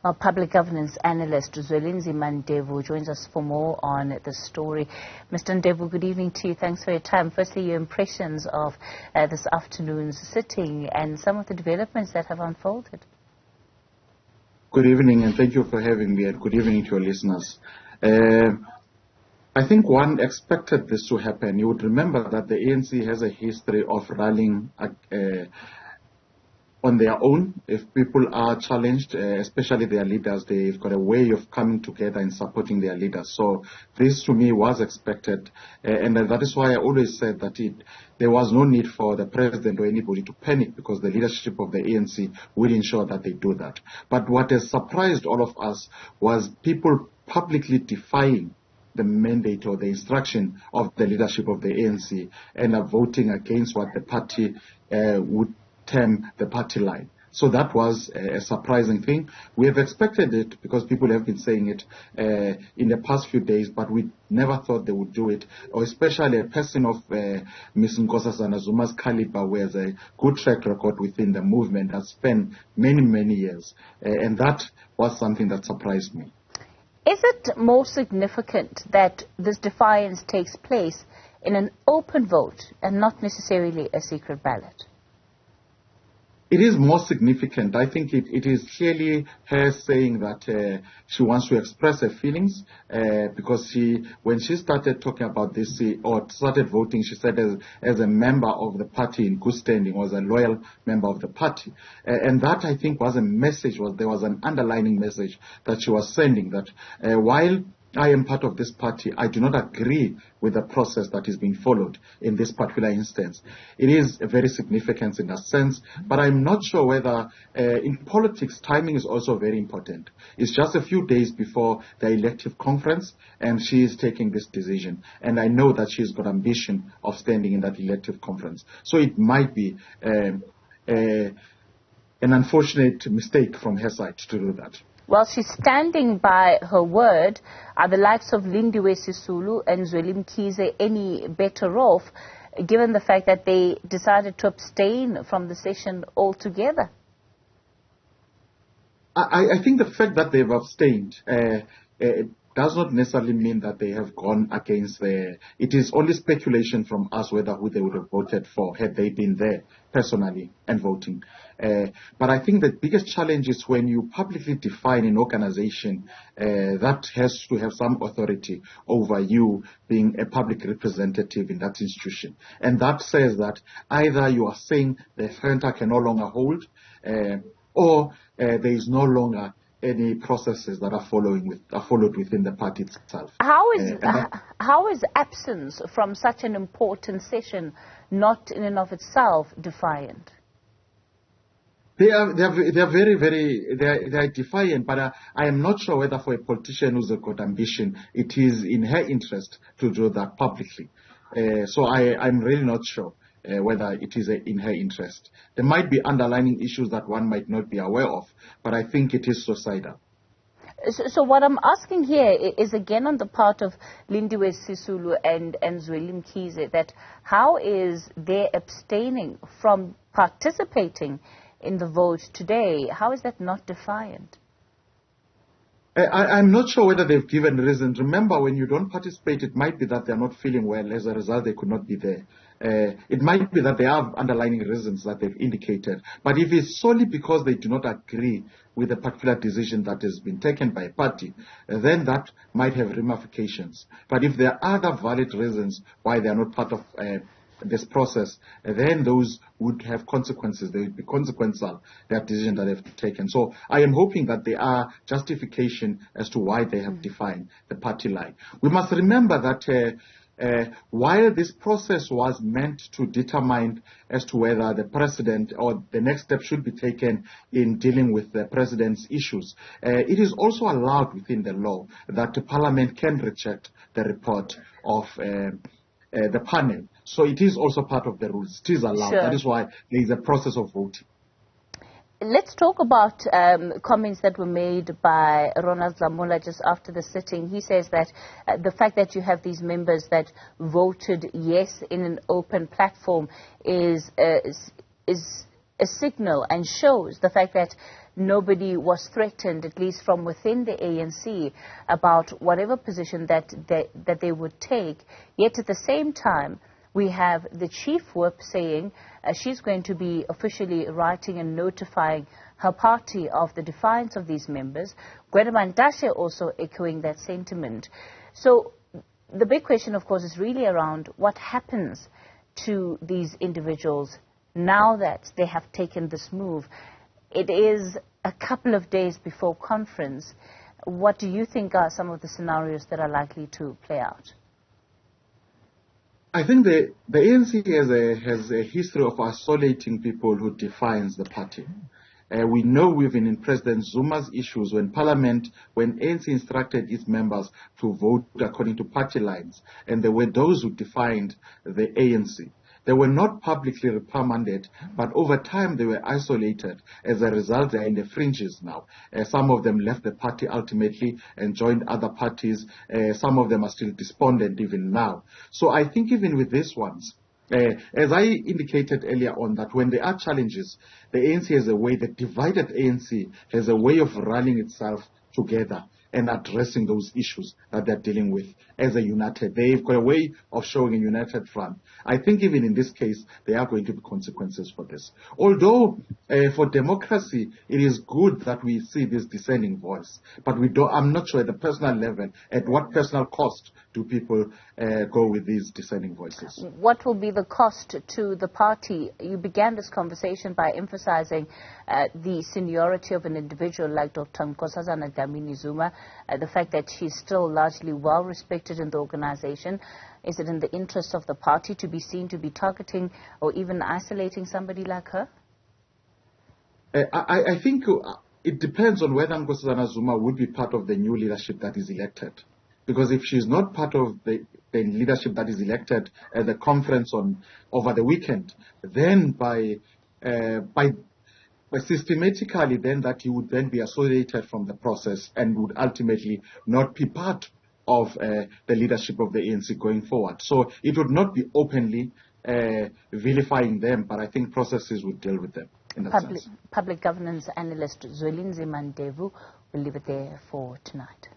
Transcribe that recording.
Our public governance analyst, Zwelinzima Ndevu, joins us for more on this story. Mr. Ndevu, good evening to you. Thanks for your time. Firstly, your impressions of this afternoon's sitting and some of the developments that have unfolded. Good evening, and thank you for having me, and good evening to your listeners. I think one expected this to happen. You would remember that the ANC has a history of rallying on their own. If people are challenged, especially their leaders, they've got a way of coming together and supporting their leaders. So this to me was expected, and that is why I always said that there was no need for the president or anybody to panic, because the leadership of the ANC will ensure that they do that. But what has surprised all of us was people publicly defying the mandate or the instruction of the leadership of the ANC and are voting against what the party would term the party line. So that was a surprising thing. We have expected it because people have been saying it in the past few days, but we never thought they would do it, or especially a person of Ms. Nkosazana Zuma's caliber, who has a good track record within the movement, has spent many, many years. And that was something that surprised me. Is it more significant that this defiance takes place in an open vote and not necessarily a secret ballot? It is more significant. I think it is clearly her saying that she wants to express her feelings because when she started talking about this or started voting, she said as a member of the party in good standing, was a loyal member of the party. And that, I think, was a message, there was an underlining message that she was sending, that while I am part of this party, I do not agree with the process that is being followed in this particular instance. It is very significant in that sense, but I'm not sure whether in politics timing is also very important. It's just a few days before the elective conference, and she is taking this decision. And I know that she's got ambition of standing in that elective conference. So it might be an unfortunate mistake from her side to do that. Well, she's standing by her word. Are the likes of leaderVuyolwethu and Zwelinzima any better off, given the fact that they decided to abstain from the session altogether? I think the fact that they've abstained does not necessarily mean that they have gone against it is only speculation from us who they would have voted for had they been there personally and voting. But I think the biggest challenge is when you publicly define an organization that has to have some authority over you being a public representative in that institution. And that says that either you are saying the center can no longer hold or there is no longer any processes that are followed within the party itself. How is absence from such an important session not in and of itself defiant? They are defiant, but I am not sure whether for a politician who's got ambition, it is in her interest to do that publicly. So I'm really not sure whether it is in her interest. There might be underlying issues that one might not be aware of, but I think it is suicidal. So what I'm asking here is again on the part of leaderVuyolwethu and Zwelinzima, that how is their abstaining from participating in the vote today, how is that not defiant? I'm not sure whether they've given reasons. Remember, when you don't participate, it might be that they're not feeling well. As a result, they could not be there. It might be that there are underlying reasons that they've indicated. But if it's solely because they do not agree with a particular decision that has been taken by a party, then that might have ramifications. But if there are other valid reasons why they are not part of this process, then those would have consequences. They would be consequential, that decision that they've taken. So I am hoping that there are justification as to why they have defined the party line. We must remember that while this process was meant to determine as to whether the president or the next step should be taken in dealing with the president's issues, it is also allowed within the law that the parliament can reject the report of the panel. So it is also part of the rules. It is allowed. Sure. That is why there is a process of voting. Let's talk about comments that were made by Ronald Zungula just after the sitting. He says that the fact that you have these members that voted yes in an open platform is a signal and shows the fact that nobody was threatened, at least from within the ANC, about whatever position that they would take. Yet at the same time, we have the chief whip saying she's going to be officially writing and notifying her party of the defiance of these members. Gwede Mantashe also echoing that sentiment. So the big question, of course, is really around what happens to these individuals now that they have taken this move. It is a couple of days before conference. What do you think are some of the scenarios that are likely to play out? I think the ANC has a history of isolating people who defiance the party. We know even in President Zuma's issues when ANC instructed its members to vote according to party lines, and there were those who defied the ANC. They were not publicly reprimanded, but over time they were isolated. As a result, they are in the fringes now. Some of them left the party ultimately and joined other parties. Some of them are still despondent even now. So I think even with these ones, as I indicated earlier on, that when there are challenges, the ANC has a way, the divided ANC has a way of rallying itself together and addressing those issues that they're dealing with as a united. They've got a way of showing a united front. I think even in this case, there are going to be consequences for this. Although for democracy, it is good that we see this dissenting voice, but I'm not sure at the personal level, at what personal cost do people go with these dissenting voices. What will be the cost to the party? You began this conversation by emphasizing the seniority of an individual like Dr. Nkosazana Dlamini-Zuma, the fact that she's still largely well respected in the organization. Is it in the interest of the party to be seen to be targeting or even isolating somebody like her? I think it depends on whether Nkosazana Zuma would be part of the new leadership that is elected. Because if she's not part of the leadership that is elected at the conference over the weekend, then by systematically then that he would then be isolated from the process and would ultimately not be part of the leadership of the ANC going forward. So it would not be openly vilifying them, but I think processes would deal with them in that sense. Public governance analyst Zwelinzima Ndevu will leave it there for tonight.